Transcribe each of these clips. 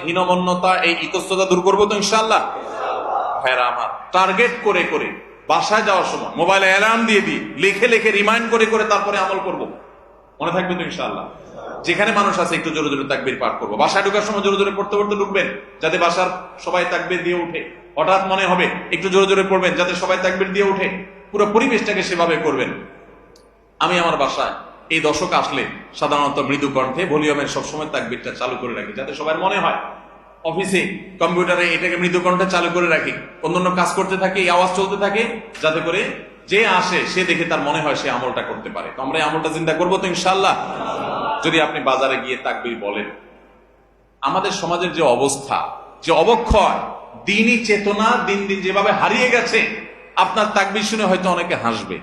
হীনমন্যতা, এই ইতস্ততা দূর করবো তো ইনশাআল্লাহ। ভাইরা আমার, টার্গেট করে করে বাসায় যাওয়ার সময় মোবাইলে অ্যালার্ম দিয়ে দিই, লিখে লিখে রিমাইন্ড করে করে তারপরে আমল করব। মনে থাকবে তো ইনশাআল্লাহ। যেখানে মানুষ আছে একটু জোরে জোরে তাকবীর পাঠ করবো। বাসায় ঢোকার সময় জোরে জোরে পড়তে পড়তে ঢুকবেন, যাতে বাসার সবাই তাকবীর দিয়ে উঠে। হঠাৎ মনে হবে একটু জোরে জোরে পড়বেন, যাতে সবাই তাকবীর দিয়ে উঠে। পুরো পরিবেশটাকে সেভাবে করবেন। আমি আমার বাসায় এই দশক আসলে সাধারণত মৃদু কণ্ঠে ভলিউমের সবসময় তাকবীরটা চালু করে রাখি, যাতে সবার মনে হয়। অফিসে কম্পিউটারে এটাকে মৃদু কণ্ঠে চালু করে রাখি, অন্যান্য কাজ করতে থাকে, এই আওয়াজ চলতে থাকে, যাতে করে যে আসে সে দেখে তার মনে হয় সে আমলটা করতে পারে। তো আমরা এই আমলটা চিন্তা করবো তো ইনশাআল্লাহ। যদি আপনি বাজারে গিয়ে তাকবীর বলেন, আমাদের সমাজের যে অবস্থা, যে অবক্ষয়, দ্বীনি চেতনা দিন দিন যেভাবে হারিয়ে গেছে, আপনার তাকবীর শুনে হয়তো অনেকে হাসবে।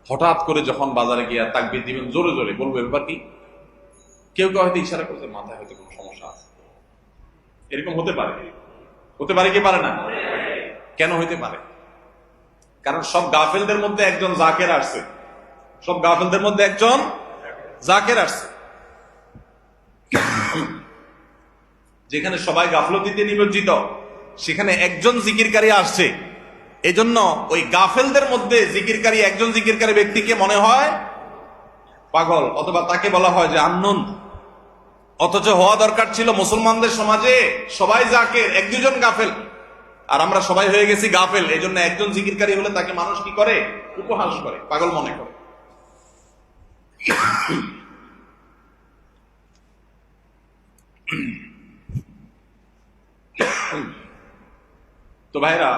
হঠাৎ করে যখন বাজারে গিয়ে তাকবীর দিবেন জোরে জোরে, বলবো ব্যাপার কি? কেউ কেউ হয়তো ইশারা করতে, মাথায় হয়তো কোনো সমস্যা আছে। এরকম হতে পারে, হতে পারে কি পারে না? কেন হইতে পারে? কারণ সব গাফেলদের মধ্যে একজন জাকের আসছে, সব গাফেলদের মধ্যে একজন জাকের আসছে। যেখানে সবাই গাফলতিতে নিমজ্জিত, সেখানে একজন জিকিরকারী আসছে। এজন্য ওই গাফেলদের মধ্যে জিকিরকারী, একজন জিকিরকারী ব্যক্তিকে মনে হয় পাগল, অথবা তাকে বলা হয় যে আননোন। অথচ হওয়া দরকার ছিল মুসলমানদের সমাজে সবাই জাকের, এক দুজন গাফেল। আর আমরা সবাই হয়ে গেছি গাফেল। এই জন্য একজন জিকিরকারী হলে তাকে মানুষ কি করে? উপহাস করে, পাগল মনে করে। তো ভাইরা,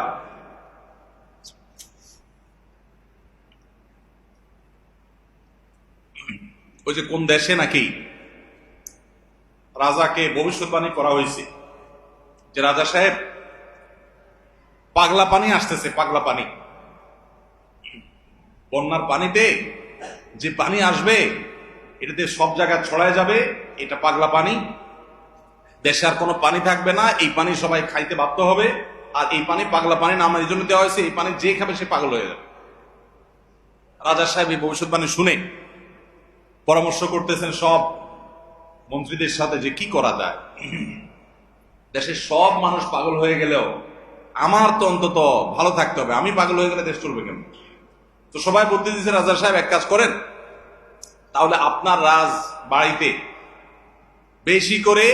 ওই যে কোন দেশে নাকি রাজাকে ভবিষ্যৎবাণী করা হয়েছে যে রাজা সাহেব, পাগলা পানি আসতেছে, পাগলা পানি, বন্যার পানিতে যে পানি আসবে এটাতে সব জায়গায় ছড়ায় যাবে, এটা পাগলা পানি, দেশে আর কোনো পানি থাকবে না, এই পানি সবাই খাইতে বাধ্য হবে। আর এই পানি পাগলা পানি নাম এই জন্য দেওয়া হয়েছে, এই পানি যে খাবে সে পাগল হয়ে যাবে। রাজা সাহেব এই ভবিষ্যৎবাণী শুনে পরামর্শ করতেছেন সব মন্ত্রীদের সাথে যে কি করা যায়। দেশের সব মানুষ পাগল হয়ে গেলেও আমার তো অন্তত ভালো থাকতে হবে, আমি পাগল হয়ে গেলে দেশ চলবে কেন? তো সবাই বুদ্ধি দিচ্ছে, রাজা সাহেব এক কাজ করেন, তাহলে আপনার রাজ বাড়িতে বেশি করে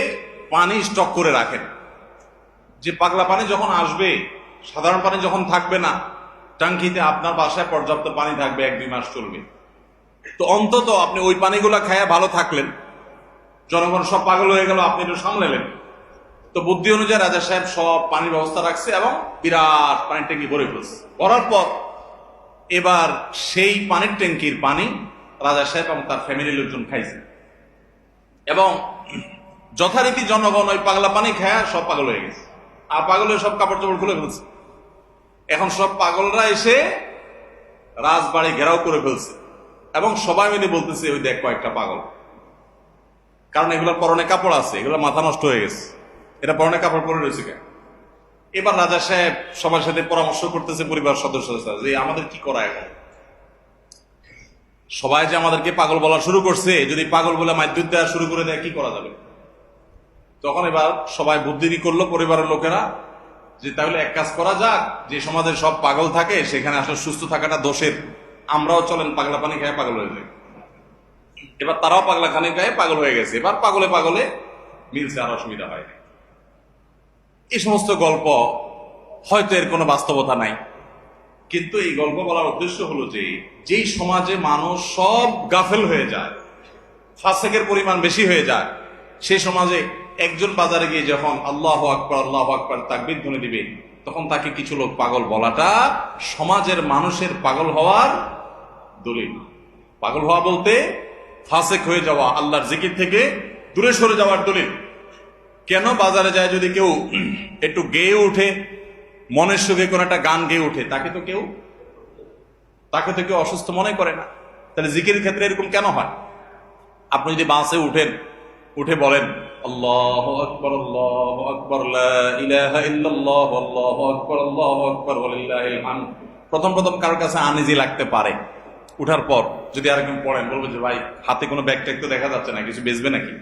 পানি স্টক করে রাখেন, যে পাগলা পানি যখন আসবে, সাধারণ পানি যখন থাকবে না, টাঙ্কিতে আপনার বাসায় পর্যাপ্ত পানি থাকবে, 1-2 মাস চলবে। তো অন্তত আপনি ওই পানিগুলা খায়া ভালো থাকলেন, জনগণ সব পাগল হয়ে গেল, আপনি একটু সামলালেন। তো বুদ্ধি অনুযায়ী রাজা সাহেব সব পানির ব্যবস্থা রাখছে এবং বিরাট পানির ট্যাঙ্কি ভরে ফেলছে। ভরার পর এবার সেই পানির ট্যাঙ্কির পানি রাজা সাহেব এবং তার ফ্যামিলির লোকজন খাইছে, এবং যথারীতি জনগণ ওই পাগলা পানি খায় সব পাগল হয়ে গেছে। আর পাগল হয়ে সব কাপড় চোপড় খুলে ফেলছে। এখন সব পাগলরা এসে রাজবাড়ি ঘেরাও করে ফেলছে, এবং সবাই মিলে বলতেছে ওই দেখ কয়েকটা পাগল। কারণ এগুলোর পরনে কাপড় আছে, এগুলো মাথা নষ্ট হয়ে গেছে, এটা পরনে কাপড় পরে রয়েছে কেন? এবার রাজা সাহেব সবার সাথে পরামর্শ করতেছে, পরিবার সদস্যদের সাথে, যে আমাদের কি করা এখন? সবাই যে আমাদেরকে পাগল বলা শুরু করছে, যদি পাগল বলে মাইদ্যুৎ দেওয়া শুরু করে দেয় কি করা যাবে? তখন এবার সবাই বুদ্ধি করলো, পরিবারের লোকেরা, যে তাহলে এক কাজ করা যাক, যে সমাজের সব পাগল থাকে সেখানে আসলে সুস্থ থাকাটা দোষের, আমরাও চলেন পাগলা পানি খায় পাগল হয়ে যাই। এবার তারাও পাগলা পানি খায় পাগল হয়ে গেছে, এবার পাগলে পাগলে মিলছে, আর অসুবিধা হয়। এই সমস্ত গল্প হয়তো এর কোনো বাস্তবতা নাই, কিন্তু এই গল্প বলার উদ্দেশ্য হলো যে যেই সমাজে মানুষ সব গাফেল হয়ে যায়, ফাসেকের পরিমাণ বেশি হয়ে যায়, সেই সমাজে একজন বাজারে গিয়ে যখন আল্লাহু আকবার আল্লাহু আকবার তাকবীর ধ্বনি দিবে, তখন তাকে কিছু লোক পাগল বলাটা সমাজের মানুষের পাগল হওয়ার দলিল। পাগল হওয়া বলতে ফাসেক হয়ে যাওয়া, আল্লাহর জিকির থেকে দূরে সরে যাওয়ার দলিল। কেন বাজারে যায় যদি কেউ একটু গেয়ে উঠে, মনের সুখে কোন একটা গান গেয়ে উঠে, তাকে তো কেউ অসুস্থ মনে করে না। তাহলে জিকিরের ক্ষেত্রে এরকম কেন হয়? আপনি যদি বাসে উঠেন, উঠে বলেন আল্লাহু আকবার আল্লাহু আকবার লা ইলাহা ইল্লাল্লাহ আল্লাহু আকবার ওয়ালিল্লাহিল হামদ, প্রথম কারোর কাছে আনইজি লাগতে পারে। উঠার পর যদি আরেকজন পড়েন, বলবে যে ভাই হাতে কোনো ব্যাগ ট্যাগ তো দেখা যাচ্ছে না, কিছু বেচবে নাকি?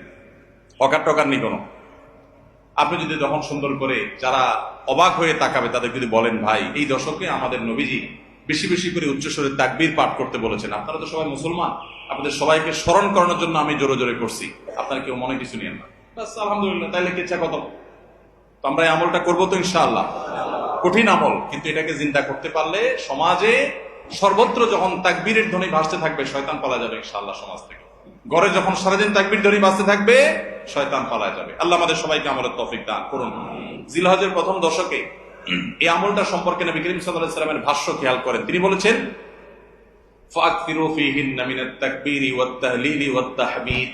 হকার টকার নি কোনো? আপনি যদি যখন সুন্দর করে যারা অবাক হয়ে তাকাবে তাদের যদি বলেন, ভাই এই দশকে আমাদের নবীজি বেশি বেশি করে উচ্চস্বরে তাকবীর পাঠ করতে বলেছেন, আপনারা তো সবাই মুসলমান, আপনাদের সবাইকে স্মরণ করানোর জন্য আমি জোরে জোরে করছি, আপনারা কেউ মনে কিছু নিয়েন না, বাস আলহামদুলিল্লাহ, তাইলে কিচ্ছা কত। তো আমরা এই আমলটা করবো তো ইনশাআল্লাহ। কঠিন আমল, কিন্তু এটাকে জিন্দা করতে পারলে সমাজে সর্বত্র যখন তাকবীরের ধ্বনি ভাসতে থাকবে শয়তান পালা যাবে ইনশাআল্লাহ সমাজ থেকে। ঘরে যখন সারাদিন তাকবীর ধ্বনি ভাসতে থাকবে শয়তান পালা যাবে। আল্লাহ আমাদের সবাইকে আমলের তৌফিক দান করুন। জিলহজের প্রথম দশকে এই আমলটা সম্পর্কে নবী করিম সাল্লাল্লাহু আলাইহি ওয়াসাল্লামের ভাষ্য খেয়াল করেন। তিনি বলেছেন, ফাকসিরু ফীহিন্না মিনাত তাকবীরি ওয়াত তাহলিলি ওয়াত তাহমিদ।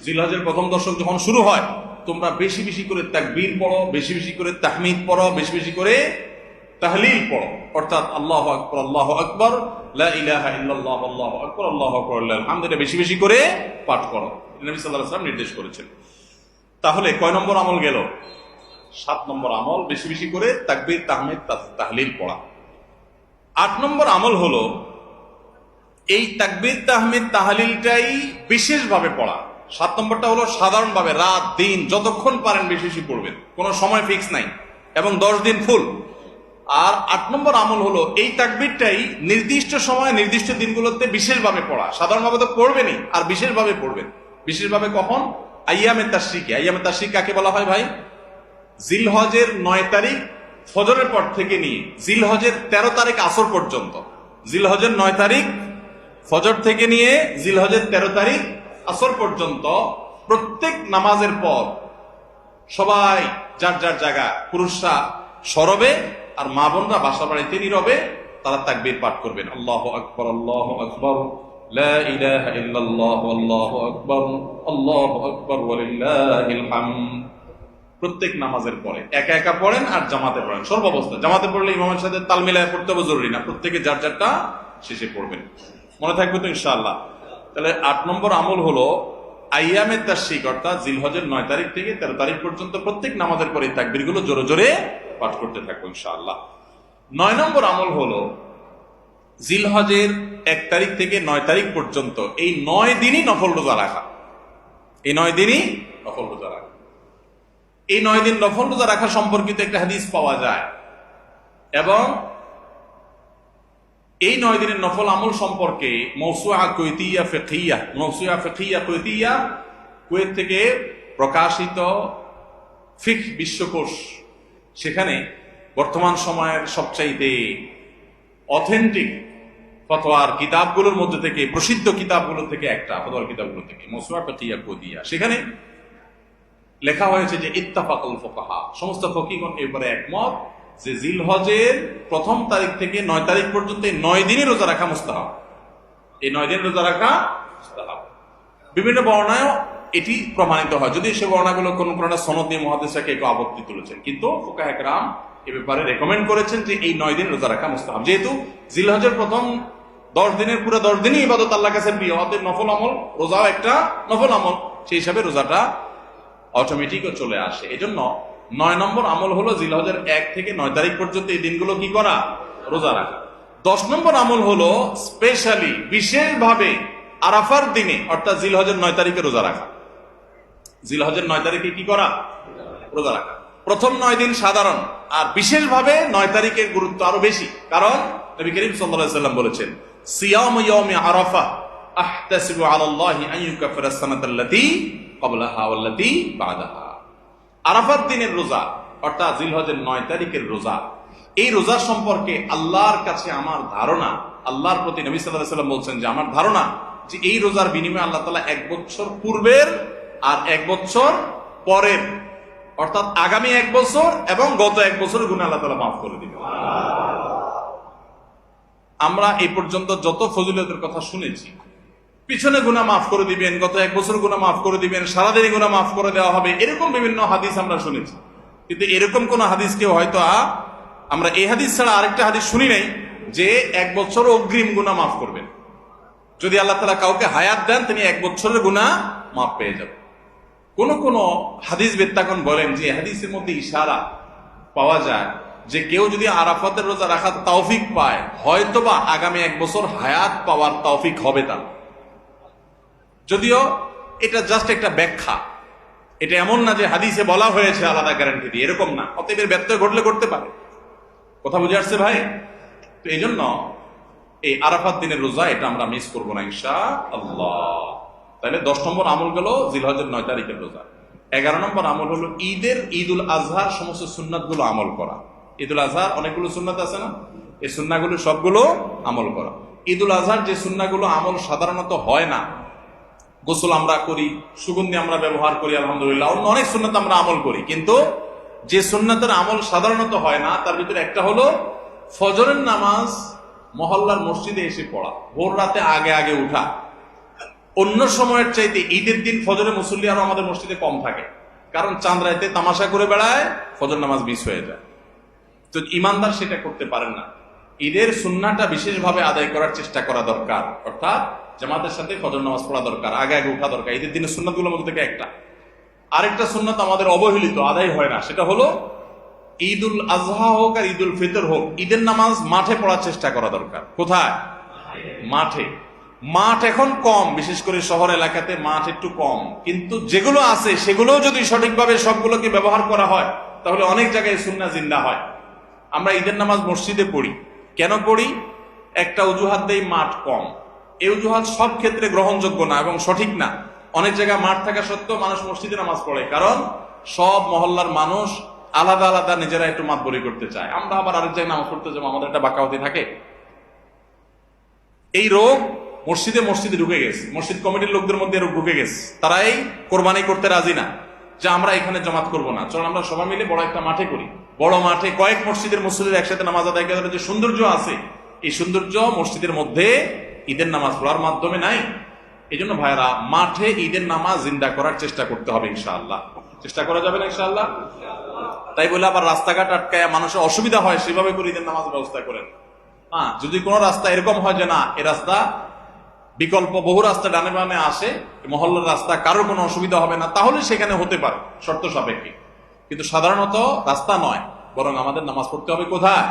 জিলহজের প্রথম দশক যখন শুরু হয় তোমরা বেশি বেশি করে তাকবীর পড়ো, বেশি বেশি করে তাহমিদ পড়ো, বেশি বেশি করে তাহলিল পড়ো, অর্থাৎ আল্লাহু আকবার আল্লাহু আকবার লা ইলাহা ইল্লাল্লাহ আল্লাহু আকবার আল্লাহু আকবার আলহামদুলিল্লাহ বেশি বেশি করে পাঠ করো। নবী সাল্লাল্লাহু আলাইহি ওয়াসাল্লাম নির্দেশ করেছেন। তাহলে কয় নম্বর আমল গেল? 7 নম্বর আমল, বেশি বেশি করে তাকবীর তাহমিদ তাহলিল পড়া। 8 নম্বর আমল হলো এই তাকবীর তাহমিদ তাহলিলটাই বিশেষভাবে পড়া। 7 নম্বরটা হলো সাধারণভাবে রাত দিন যতক্ষণ পারেন বেশি বেশি পড়বেন, কোনো সময় ফিক্স নাই, এবং 10 দিন ফুল। আর 8 নম্বর আমল হলো এই তাকবীরটাই নির্দিষ্ট সময় নির্দিষ্ট দিনগুলোতে বিশেষভাবে পড়া। সাধারণভাবে তো পড়বেনই, আর বিশেষভাবে পড়বেন। বিশেষভাবে কখন? আইয়ামে তাশরিকে। আইয়ামে তাশরিক কাকে বলা হয় ভাই? জিলহজের 9 তারিখ ফজরের পর থেকে নিয়ে জিলহজের 13 তারিখ আসর পর্যন্ত। জিলহজের 9 তারিখ ফজর থেকে নিয়ে জিলহজের 13 তারিখ আসর পর্যন্ত প্রত্যেক নামাজের পর সবাই যার যার জায়গা, পুরুষরা সরবে আর মা বোনরা বাসা বাড়িতে নীরবে তারা তাকবীর পাঠ করবেন। আল্লাহু আকবার আল্লাহু আকবার লা ইলাহা ইল্লাল্লাহ আল্লাহু আকবার আল্লাহু আকবার ওয়ালিল্লাহিল হামদ। প্রত্যেক নামাজের পরে একা একা পড়েন আর জামাতে পড়েন, সর্বাবস্থা। জামাতে পড়লে ইমামের সাথে তাল মিলায় পড়তে হবে জরুরি না, প্রত্যেকে যার যারটা শেষে পড়বেন। মনে থাকবে তো ইনশাআল্লাহ? তাহলে 8 নম্বর আমল হলো আইয়ামে তাশরিক, অর্থাৎ জিলহজের 9 তারিখ থেকে 13 তারিখ পর্যন্ত প্রত্যেক নামাজের পরে তাকবীরগুলো জোরে জোরে পাঠ করতে থাকবো ইনশাআল্লাহ। 9 নম্বর আমল হলো জিলহজের 1 তারিখ থেকে 9 তারিখ পর্যন্ত এই 9 দিনই নফল রোজা রাখা। এই 9 দিনই নফল রোজা রাখা। এই 9 দিন নফল রোজা রাখা সম্পর্কিত একটা হাদিস পাওয়া যায়, এবং এই 9 দিনের নফল আমল সম্পর্কে মওসুআ কুয়েতিয়া ফিকহিয়া, মওসুআ ফিকহিয়া কুয়েতিয়া, কুয়েত থেকে প্রকাশিত ফিকহ বিশ্বকোষ, সেখানে বর্তমান সময়ের সবচাইতে অথেন্টিক ফতোয়ার কিতাবগুলোর মধ্যে থেকে, প্রসিদ্ধ কিতাবগুলো থেকে একটা, ফতোয়ার কিতাবগুলো থেকে মওসুআ ফিকহিয়া কুয়েতিয়া, সেখানে লেখা হয়েছে যে ইত্তাফাকুল ফুকাহা, সমস্ত ফকিহগণ এবারে একমত যে জিলহজের প্রথম তারিখ থেকে 9 তারিখ পর্যন্ত 9 দিনই রোজা রাখা মুস্তাহাব। এই 9 দিন রোজা রাখা মুস্তাহাব। বিভিন্ন বর্ণনায় এটি প্রমাণিত হয়, যদি সে বর্ণনাগুলো কোন কোন সনদ দিয়ে মুহাদ্দিসরা কেউ আপত্তি তুলেছেন, কিন্তু ফুকাহে কেরাম এ ব্যাপারে রেকমেন্ড করেছেন যে এই 9 দিন রোজা রাখা মুস্তাহাব। যেহেতু জিলহজের প্রথম 10 দিনের পুরো 10 দিনই ইবাদত আল্লাহর কাছে প্রিয়, অতএব নফল আমল, রোজাও একটা নফল আমল, সেই হিসাবে রোজাটা অটোমেটিকও চলে আসে। এজন্য 9 নম্বর আমল হলো জিলহজের 1 থেকে 9 তারিখ পর্যন্ত এই দিনগুলো কি করা? রোজা রাখা। 10 নম্বর আমল হলো স্পেশালি, বিশেষভাবে আরাফার দিনে, অর্থাৎ জিলহজের 9 তারিখে রোজা রাখা। জিলহজের 9 তারিখে কি করা? রোজা রাখা। প্রথম 9 দিন সাধারণ, আর বিশেষভাবে 9 তারিখের গুরুত্ব আরো বেশি, কারণ নবী করিম সাল্লাল্লাহু আলাইহি ওয়াসাল্লাম বলেছেন, সিয়ামু ইয়াউমি আরাফা আহতাসিবু আলাল্লাহি আন ইউকাফিরা আস-সানাতাল্লাতী ক্বাবলাহা ওয়াল্লাতী বা'দাহা। আরাফাত দিনের রোজা, অর্থাৎ জিলহজের 9 তারিখের রোজা, এই রোজা সম্পর্কে আল্লাহর কাছে আমার ধারণা, আল্লাহর প্রতি নবী সাল্লাল্লাহু আলাইহি ওয়াসাল্লাম বলছেন যে আমার ধারণা যে এই রোজার বিনিময়ে আল্লাহ তাআলা 1 বছর পূর্বের আর 1 বছর পরের, অর্থাৎ আগামী 1 বছর এবং গত 1 বছরের গুনাহ আল্লাহ তাআলা মাফ করে দিবেন। আমরা এই পর্যন্ত যত ফজিলতের কথা শুনেছি, পিছনে গুনাহ মাফ করে দিবেন, গত 1 বছর গুনাহ মাফ করে দিবেন, সারাদিনই গুনাহ মাফ করে দেওয়া হবে, এরকম বিভিন্ন হাদিস আমরা শুনেছি, কিন্তু এরকম কোন হাদিস কেউ হয়তো আমরা এই হাদিস ছাড়া আরেকটা হাদিস শুনি নাই যে 1 বছর অগ্রিম গুনাহ মাফ করবেন। যদি আল্লাহ তাআলা কাউকে হায়াত দেন তিনি 1 বছরের গুনাহ মাফ পেয়ে যাবেন। কোন কোন হাদিস বেত্তাগণ বলেন যে হাদিসের মধ্যে ইশারা পাওয়া যায় যে কেউ যদি আরাফাতের রোজা রাখার তৌফিক পায়, হয়তোবা আগামী 1 বছর হায়াত পাওয়ার তৌফিক হবে তার। যদিও এটা জাস্ট একটা ব্যাখ্যা, এটা এমন না যে হাদিসে বলা হয়েছে আলাদা গ্যারান্টি দিয়ে, এরকম না। অতএব এর ব্যত্যয় ঘটলে করতে পারে। কথা বুঝে আসছে ভাই? তো এই জন্য এই আরাফাত দিনের রোজা এটা আমরা মিস করবো না ইনশাআল্লাহ। তাহলে 10 নম্বর আমল গেল জিলহজের 9 তারিখের রোজা। 11 নম্বর আমল হলো ঈদুল আজহার সমস্ত সুন্নাত গুলো আমল করা। ঈদুল আজহার অনেকগুলো সুন্নাত আছে না, এই সুন্নাগুলো সবগুলো আমল করা। ঈদুল আজহার যে সুন্নাগুলো আমল সাধারণত হয় না, গোসল আমরা করি, সুগন্ধি আমরা ব্যবহার করি, আলহামদুলিল্লাহ, অন্য অনেক সুন্নাত আমরা আমল করি, কিন্তু যে সুন্নাতের আমল সাধারণত হয় না তার ভিতরে একটা হলো ফজরের নামাজ মহল্লার মসজিদে এসে পড়া, ভোর রাতে আগে আগে উঠা। অন্য সময়ের চাইতে ঈদের দিন ফজরে মুসল্লি আরো আমাদের মসজিদে কম থাকে, কারণ চাঁদ রাতে তামাশা করে বেড়ায়, ফজর নামাজ মিস হয়ে যায়। তো ইমানদার সেটা করতে পারেন না। ঈদের সুন্নাহটা বিশেষভাবে আদায় করার চেষ্টা করা দরকার, অর্থাৎ জামাতের সাথে ফজর নামাজ পড়া দরকার, আগে আগে উঠা দরকার। ঈদের দিনের সুন্নাতগুলোর মধ্যে থেকে একটা। আরেকটা সুন্নাত আমাদের অবহেলিত, আদায় হয় না, সেটা হলো ঈদুল আজহা হোক আর ঈদুল ফিতর হোক, ঈদের নামাজ মাঠে পড়ার চেষ্টা করা দরকার। কোথায়? মাঠে। মাঠ এখন কম, বিশেষ করে শহর এলাকাতে মাঠ একটু কম, কিন্তু যেগুলো আছে সেগুলো যদি সঠিকভাবে সবগুলোকে ব্যবহার করা হয় তাহলে অনেক জায়গায় সুন্নাহ জিন্দা হয়। আমরা ঈদের নামাজ মসজিদে পড়ি, কেন পড়ি? একটা অজুহাত দেই, মাঠ কম। এই অজুহাত সব ক্ষেত্রে গ্রহণযোগ্য না এবং সঠিক না। অনেক জায়গায় মাঠ থাকা সত্ত্বেও মানুষ মসজিদে নামাজ পড়ে, কারণ সব মহল্লার মানুষ আলাদা আলাদা নিজেরা একটু মাতবরি করতে চায়। আমরা আবার আরেক জায়গায় নামাজ পড়তে যাবো, আমাদের একটা বাঁকাওয়াতি থাকে। এই রোগ মসজিদে মসজিদে ঢুকে গেছে, মসজিদ কমিটির লোকদের মধ্যে রোগ ঢুকে গেছে। তারা এই কোরবানি করতে রাজি না, যে আমরা এখানে জমাত করবো না, চল আমরা সবাই মিলে বড় একটা মাঠে করি। বড় মাঠে কয়েক মসজিদের মুসল্লিদের একসাথে নামাজ আদায় করার যে সৌন্দর্য আছে, এই সৌন্দর্য মসজিদের মধ্যে ঈদের নামাজ পড়ার মাধ্যমে নাই। এই জন্য ভাইরা, মাঠে ঈদের নামাজ জিন্দা করার চেষ্টা করতে হবে ইনশাআল্লাহ। চেষ্টা করা যাবে না ইনশাআল্লাহ? তাই বলে আবার রাস্তাঘাট আটকায় মানুষের অসুবিধা হয় সেভাবে করে ঈদের নামাজ ব্যবস্থা করেন। হ্যাঁ, যদি কোনো রাস্তা এরকম হয় যে না, এ রাস্তা বিকল্প বহু রাস্তা ডানে বামে আসে, মহল্লার রাস্তা, কারোর কোনো অসুবিধা হবে না, তাহলে সেখানে হতে পারে শর্ত সাপেক্ষে। কিন্তু সাধারণত রাস্তা নয়, বরং আমাদের নামাজ পড়তে হবে কোথায়?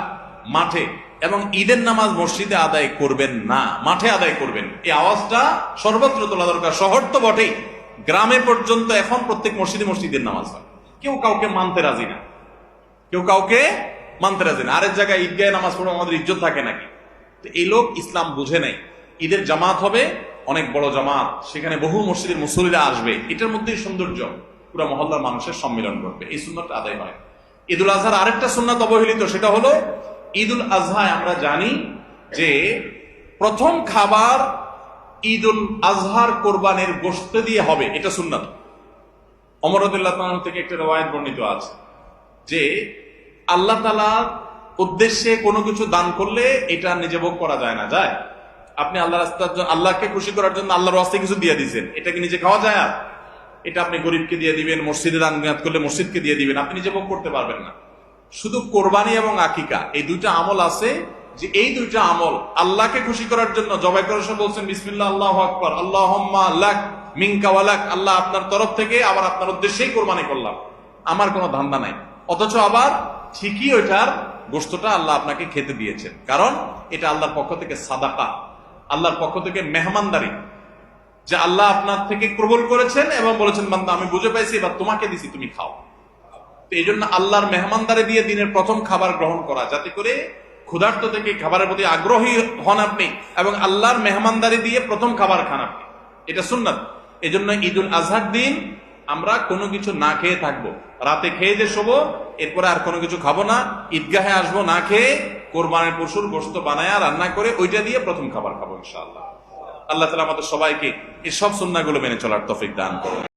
মাঠে। এবং ঈদের নামাজ মসজিদে আদায় করবেন না, মাঠে আদায় করবেন। এই আওয়াজটা সর্বত্র তোলা দরকার। শহর তো বটেই, গ্রামে পর্যন্ত এখন প্রত্যেক মসজিদে মসজিদের নামাজ হয়। কেউ কাউকে মানতে রাজি না, কেউ কাউকে মানতে রাজি না। আরেক জায়গায় ঈদগাহে নামাজ পড়ে আমাদের ইজ্জত থাকে নাকি? তো এই লোক ইসলাম বুঝে নেই। ঈদের জামাত হবে, অনেক বড় জামাত, সেখানে বহু মসজিদের মুসল্লিরা আসবে, এটার মধ্যেই সৌন্দর্য, পুরো মহল্লার মানুষের সম্মিলন করবে, এই সুন্নাতটা আদায় হয়। ঈদুল আজহার আরেকটা সুন্নাত অবহেলিত, সেটা হলো ঈদুল আজহায় আমরা জানি যে প্রথম খাবার ঈদুল আজহার কোরবানির গোশত দিয়ে হবে, এটা সুন্নাত। ওমর রাদিয়াল্লাহু তাআলা থেকে একটা রওয়ায়াত বর্ণিত আছে যে আল্লাহ তাআলার উদ্দেশ্যে কোনো কিছু দান করলে এটা নিজে ভোগ করা যায় না। যায়? আপনি আল্লাহ রাস্তার জন্য, আল্লাহকে খুশি করার জন্য আল্লাহর রাস্তায় কিছু দিয়ে দিয়েছেন, এটা কি নিজে খাওয়া যায়? আর এটা আপনি গরিবকে দিয়ে দিবেন, মসজিদে দান করলে মসজিদকে দিয়ে দিবেন, আপনি নিজে ভোগ করতে পারবেন না। শুধু কোরবানি এবং আকিকা, এই দুইটা আমল আছে, যে এই দুইটা আমল আল্লাহকে খুশি করার জন্য জবাই করার সময় বলছেন বিসমিল্লাহ, আল্লাহু আকবার, আল্লাহুম্মা লাক মিনকা ওয়া লাক, আল্লাহ আপনার তরফ থেকে আবার আপনার উদ্দেশ্যেই কোরবানি করলাম, আমার কোনো ধান্দা নাই। অথচ আবার ঠিকই ওইটার গোশতটা আল্লাহ আপনাকে খেতে দিয়েছেন, কারণ এটা আল্লাহর পক্ষ থেকে সাদাকা, আল্লাহর পক্ষ থেকে মেহমানদারি, যে আল্লাহ আপনার থেকে কবুল করেছেন এবং বলেছেন বান্দা আমি বুঝে পাইছি, এবার তোমাকে দিছি, তুমি খাও। তো এই জন্য আল্লাহর মেহমানদারি দিয়ে দিনের প্রথম খাবার গ্রহণ করা, যাতে করে ক্ষুধার্ত থেকে খাবারের প্রতি আগ্রহী হন আপনি, এবং আল্লাহর মেহমানদারি দিয়ে প্রথম খাবার খান আপনি, এটা সুন্নাত। এই জন্য ঈদুল আজহার দিন আমরা কোনো কিছু না খেয়ে থাকবো, রাতে খেয়ে যে শোবো, এরপরে আর কোনো কিছু খাবো না, ঈদগাহে আসবো না খেয়ে, কোরবানির পশুর গোশত বানায়া রান্না করে ওইটা দিয়ে প্রথম খাবার খাবো ইনশাআল্লাহ। আল্লাহ তাআলা আমাদের সবাইকে এই সব সুন্নাহগুলো মেনে চলার তৌফিক দান করুন।